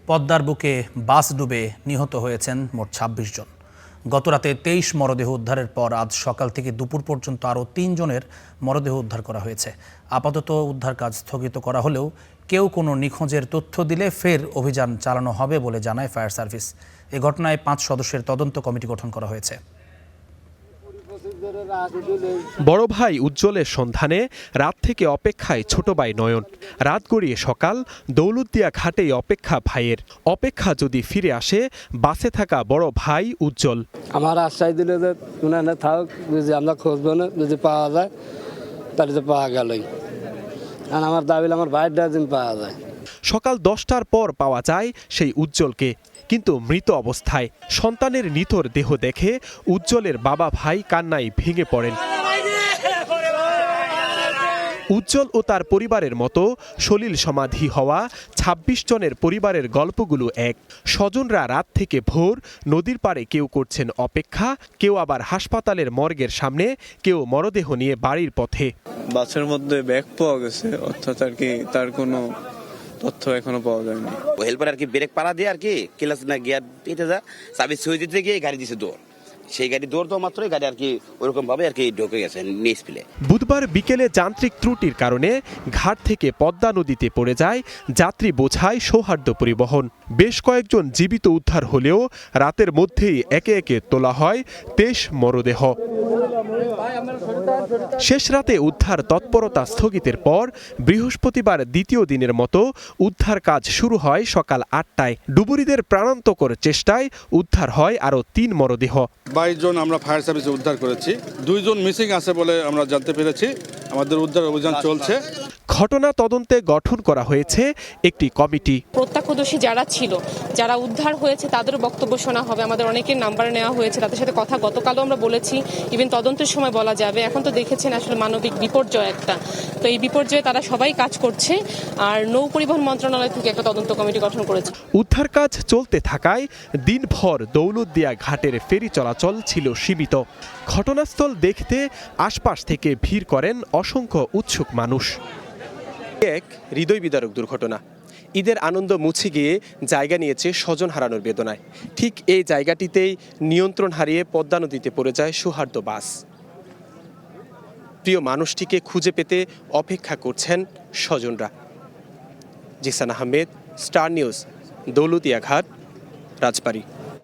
পদ্মার বুকে বাস ডুবে নিহত হয়েছেন মোট ২৬ জন। গতরাতে ২৩ মরদেহ উদ্ধারের পর আজ সকাল থেকে দুপুর পর্যন্ত আরও ৩ জনের মরদেহ উদ্ধার করা হয়েছে। আপাতত উদ্ধার কাজ স্থগিত করা হলেও কেউ কোনো নিখোঁজের তথ্য দিলে ফের অভিযান চালানো হবে বলে জানায় ফায়ার সার্ভিস। এ ঘটনায় ৫ সদস্যের তদন্ত কমিটি গঠন করা হয়েছে। বড় ভাই উজ্জ্বলের সন্ধানে রাত থেকে অপেক্ষায় ছোট ভাই নয়ন। রাত গড়িয়ে সকাল, দৌলতদিয়া ঘাটেই অপেক্ষা ভাইয়ের। অপেক্ষা যদি ফিরে আসে বাসে থাকা বড় ভাই উজ্জ্বল। আমার আশ্বাস দিলে যে তুমি থাক, যদি আমরা খুঁজবো না, যদি পাওয়া যায় তাহলে তো পাওয়া গেলই। আর আমার দাবি আমার ভাইয়ের দিন পাওয়া যায়। সকাল 10টার পর পাওয়া যায় সেই উজ্জ্বলকে, কিন্তু মৃত অবস্থায়। সন্তানের নিথর দেহ দেখে উজ্জ্বলের বাবা ভাই কান্নায় ভেঙে পড়েন। উজ্জ্বল ও তার পরিবারের মতো সলিল সমাধি হওয়া ২৬ জনের পরিবারের গল্পগুলো এক। স্বজনরা রাত থেকে ভোর নদীর পাড়ে কেউ করছেন অপেক্ষা, কেউ আবার হাসপাতালের মর্গের সামনে, কেউ মরদেহ নিয়ে বাড়ির পথে। বাসের মধ্যে ব্যাগ পাওয়া গেছে, অর্থাৎ আর কি তার কোনো তথ্য এখনো পাওয়া যায়নি। হেল্পার আর কি ব্রেক পাড়া দিয়ে আর কি ক্লাস না গিয়ার পেতে যা চাবি ছুঁয়ে দিতে গিয়ে গাড়ি দিছে দৌড়। সেই গাড়ি দৌড় তো মাত্রই গাড়ি আর কি ওরকম ভাবে আর কি ঢুকে গেছে নিচ ফেলে। বুধবার বিকেলে যান্ত্রিক ত্রুটির কারণে ঘাট থেকে পদ্মা নদীতে পড়ে যায় যাত্রী বোঝাই সৌহার্দ্য পরিবহন। বেশ কয়েকজন জীবিত উদ্ধার হলেও রাতের মধ্যেই একে একে তোলা হয় ২৩ মরদেহ। শেষ রাতে উদ্ধার তৎপরতা স্থগিতের পর বৃহস্পতিবার দ্বিতীয় দিনের মতো উদ্ধার কাজ শুরু হয় সকাল ৮টায়। ডুবুরিদের প্রাণান্তকর চেষ্টায় উদ্ধার হয় আরও ৩ মরদেহ। ২২ জন আমরা ফায়ার সার্ভিসে উদ্ধার করেছি। ২ জন মিসিং আছে বলে আমরা জানতে পেরেছি। আমাদের উদ্ধার অভিযান চলছে। ঘটনা তদন্তে গঠন করা হয়েছে একটি কমিটি। প্রত্যক্ষদর্শী যারা ছিল, যারা উদ্ধার হয়েছে তাদের বক্তব্য শোনা হবে। আমাদের অনেকের নাম্বার নেওয়া হয়েছে, তাদের সাথে কথা গতকালও আমরা বলেছি, ইভেন তদন্তের সময় বলা যাবে। এখন তো দেখেছেন আসলে মানবিক বিপর্যয় একটা, তো এই বিপর্যয়ে তারা সবাই কাজ করছে। আর নৌ পরিবহন মন্ত্রণালয় থেকে একটা তদন্ত কমিটি গঠন করেছে। উদ্ধার কাজ চলতে থাকায় দিনভর দৌলতদিয়া ঘাটের ফেরি চলাচল ছিল সীমিত। ঘটনাস্থল দেখতে আশপাশ থেকে ভিড় করেন অসংখ্য উৎসুক মানুষ। এক হৃদয় বিদারক দুর্ঘটনা। ঈদের আনন্দ মুছে গিয়ে জায়গা নিয়েছে স্বজন হারানোর বেদনায়। ঠিক এই জায়গাটিতেই নিয়ন্ত্রণ হারিয়ে পদ্মা নদীতে পড়ে যায় সৌহার্দ্য বাস। প্রিয় মানুষটিকে খুঁজে পেতে অপেক্ষা করছেন স্বজনরা। জিসান আহমেদ, স্টার নিউজ, দৌলতদিয়া ঘাট, রাজবাড়ী।